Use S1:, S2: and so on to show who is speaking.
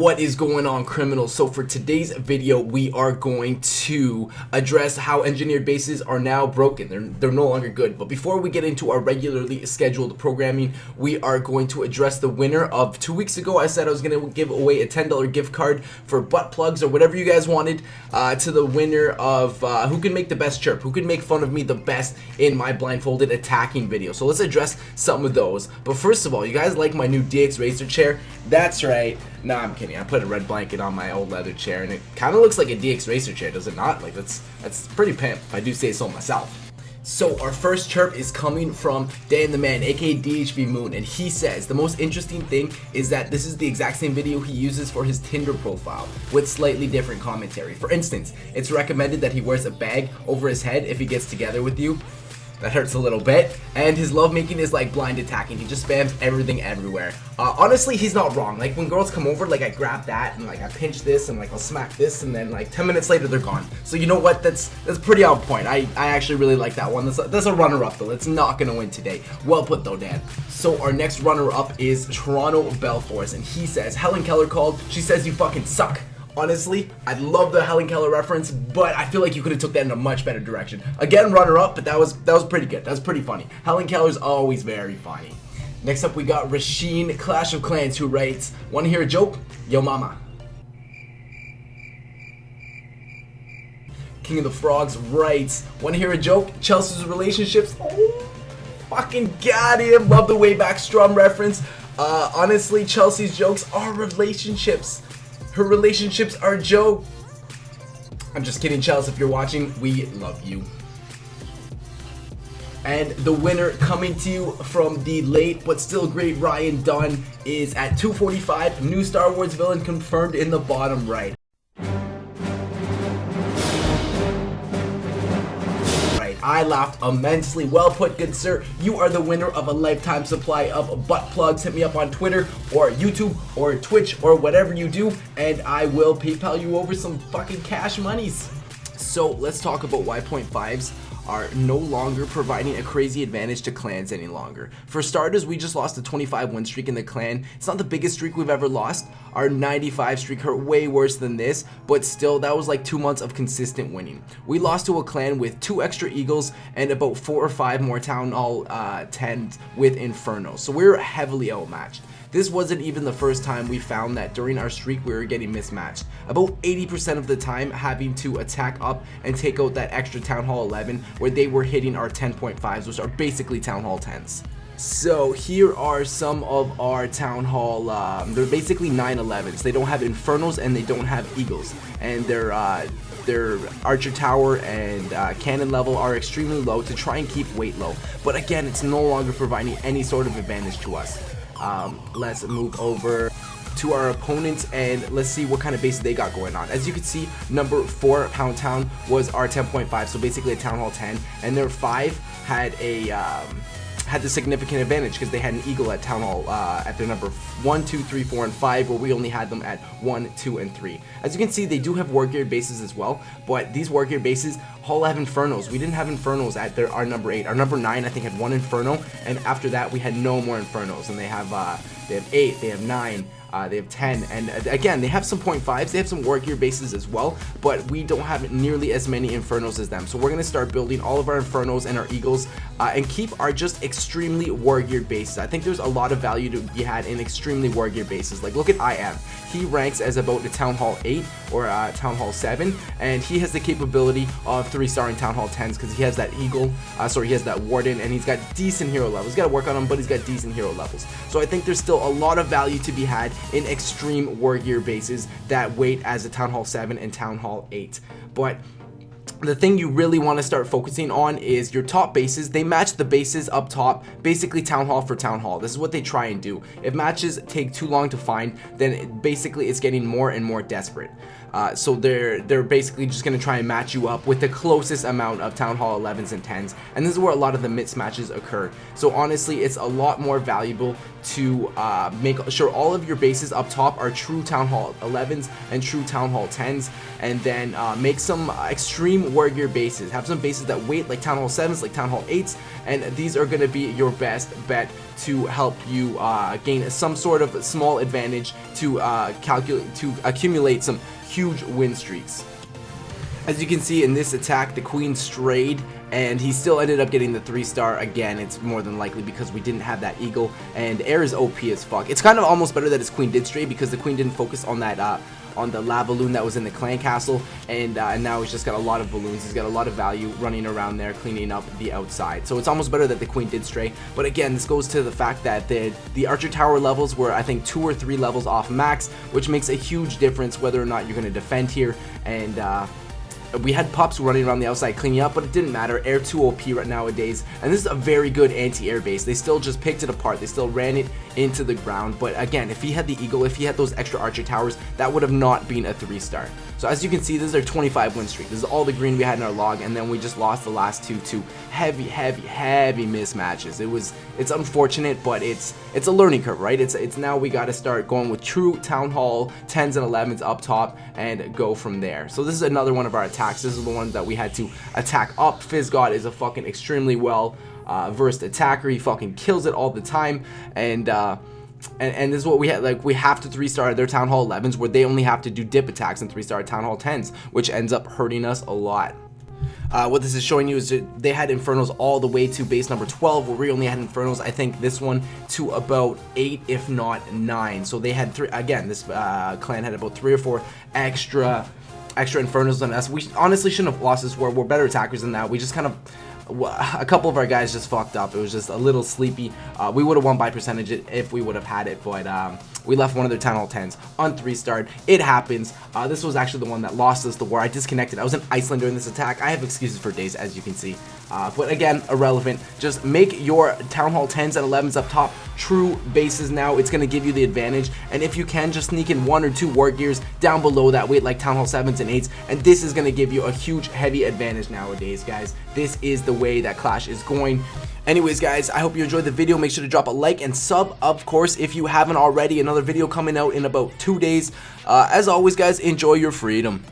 S1: What is going on, criminals? So for today's video, we are going to address how engineered bases are now broken. They're no longer good. But before we get into our regularly scheduled programming, we are going to address the winner of 2 weeks ago. I said I was going to give away a $10 gift card for butt plugs or whatever you guys wanted, to the winner of who can make the best chirp, who can make fun of me the best in my blindfolded attacking video. So let's address some of those. But first of all, you guys like my new DX Racer chair? That's right. Nah, I'm kidding. I put a red blanket on my old leather chair, and it kind of looks like a DX Racer chair, does it not? Like, that's pretty pimp, if I do say so myself. So our first chirp is coming from Dan the Man, aka DHB Moon, and he says the most interesting thing is that this is the exact same video he uses for his Tinder profile with slightly different commentary. For instance, it's recommended that he wears a bag over his head if he gets together with you. That hurts a little bit. And his lovemaking is like blind attacking. He just spams everything everywhere. Honestly, he's not wrong. Like, when girls come over, like, I grab that and like I pinch this and like I'll smack this, and then like 10 minutes later they're gone. So you know what? That's pretty on point. I actually really like that one. That's a runner-up though. It's not gonna win today. Well put though, Dan. So our next runner-up is Toronto Belforce, and he says Helen Keller called. She says you fucking suck. Honestly, I love the Helen Keller reference, but I feel like you could have took that in a much better direction. Again, runner-up, but that was pretty good. That was pretty funny. Helen Keller's always very funny. Next up, we got Rasheen Clash of Clans, who writes, "Wanna hear a joke? Yo mama." King of the Frogs writes, "Wanna hear a joke? Chelsea's relationships." Oh, fucking got him. Love the way back Strum reference. Honestly, Chelsea's jokes are relationships. Her relationships are a joke. I'm just kidding, Chelsea. If you're watching, we love you. And the winner, coming to you from the late but still great Ryan Dunn, is at 245. New Star Wars villain confirmed in the bottom right. I laughed immensely. Well put, good sir. You are the winner of a lifetime supply of butt plugs. Hit me up on Twitter or YouTube or Twitch or whatever you do, and I will PayPal you over some fucking cash monies. So let's talk about why .5s are no longer providing a crazy advantage to clans any longer. For starters, we just lost a 25 win streak in the clan. It's not the biggest streak we've ever lost. Our 95 streak hurt way worse than this, but still, that was like 2 months of consistent winning. We lost to a clan with 2 extra eagles and about 4 or 5 more town hall 10s with Inferno, so we were heavily outmatched. This wasn't even the first time we found that during our streak we were getting mismatched. About 80% of the time having to attack up and take out that extra Town Hall 11 where they were hitting our 10.5s, which are basically Town Hall 10s. So here are some of our Town Hall, they're basically 911s. They don't have Infernos and they don't have Eagles. And their Archer Tower and Cannon level are extremely low to try and keep weight low. But again, it's no longer providing any sort of advantage to us. Let's move over to our opponents and let's see what kind of base they got going on. As you can see, number 4 Pound Town was our 10.5, so basically a Town Hall 10, and their 5 had the significant advantage because they had an eagle at Town Hall at their number 1, 2, 3, 4, and 5, where we only had them at 1, 2, and 3. As you can see, they do have war gear bases as well, but these war gear bases all have Infernos. We didn't have Infernos at our number 8. Our number 9, I think, had 1 Inferno, and after that, we had no more Infernos. And they have 8, they have 9. They have 10, and again, they have some .5s, they have some war gear bases as well, but we don't have nearly as many Infernos as them. So we're going to start building all of our Infernos and our Eagles and keep our just extremely war geared bases. I think there's a lot of value to be had in extremely war geared bases. Like, look at IM. He ranks as about the Town Hall 8 or Town Hall 7, and he has the capability of 3-starring Town Hall 10s because he has that Eagle, he has that Warden, and he's got decent hero levels. He's got to work on him, but he's got decent hero levels. So I think there's still a lot of value to be had in extreme war gear bases that weight as a Town Hall 7 and Town Hall 8. But the thing you really want to start focusing on is your top bases. They match the bases up top, basically Town Hall for Town Hall. This is what they try and do. If matches take too long to find, then basically it's getting more and more desperate. So they're basically just going to try and match you up with the closest amount of Town Hall 11s and 10s, and this is where a lot of the mismatches occur. So honestly, it's a lot more valuable to make sure all of your bases up top are true Town Hall 11s and true Town Hall 10s, and then make some extreme war gear bases. Have some bases that weight like Town Hall 7s, like Town Hall 8s, and these are going to be your best bet to help you gain some sort of small advantage to accumulate some huge win streaks. As you can see in this attack, the queen strayed, and he still ended up getting the 3-star. Again, it's more than likely because we didn't have that eagle, and air is OP as fuck. It's kind of almost better that his queen did stray because the queen didn't focus on that on the lava balloon that was in the clan castle, and now he's just got a lot of balloons. He's got a lot of value running around there cleaning up the outside, so it's almost better that the queen did stray. But again, this goes to the fact that the archer tower levels were, I think, 2 or 3 levels off max, which makes a huge difference whether or not you're going to defend here. And we had pups running around the outside cleaning up, but it didn't matter. Air 2 OP right nowadays, and this is a very good anti-air base. They still just picked it apart. They still ran it into the ground, but again, if he had the eagle, if he had those extra archer towers, that would have not been a 3-star. So as you can see, this is our 25 win streak. This is all the green we had in our log, and then we just lost the last 2 to heavy mismatches. It's unfortunate, but it's a learning curve, right? It's now we got to start going with true Town Hall 10s and 11s up top and go from there. So this is another one of our attacks. This is the one that we had to attack up. FizzGod is a fucking extremely well versed attacker. He fucking kills it all the time, and this is what we had. Like, we have to 3-star their Town Hall 11s, where they only have to do dip attacks, and 3-star Town Hall 10s, which ends up hurting us a lot. What this is showing you is that they had Infernos all the way to base number 12, where we only had Infernos, I think this one, to about 8, if not 9. So they had 3, again, this clan had about 3 or 4 extra Infernos than us. We honestly shouldn't have lost this war. We're better attackers than that. We just kind of, a couple of our guys just fucked up. It was just a little sleepy. We would have won by percentage if we would have had it, but we left one of their Town Hall 10s on 3-star. It happens. This was actually the one that lost us the war. I disconnected. I was in Iceland during this attack. I have excuses for days, as you can see. But again, irrelevant. Just make your Town Hall 10s and 11s up top true bases now. It's going to give you the advantage. And if you can, just sneak in 1 or 2 war gears down below that weight, like Town Hall 7s and 8s. And this is going to give you a huge, heavy advantage nowadays, guys. This is the way that Clash is going. Anyways, guys, I hope you enjoyed the video. Make sure to drop a like and sub, of course, if you haven't already. Another video coming out in about 2 days. As always, guys, enjoy your freedom.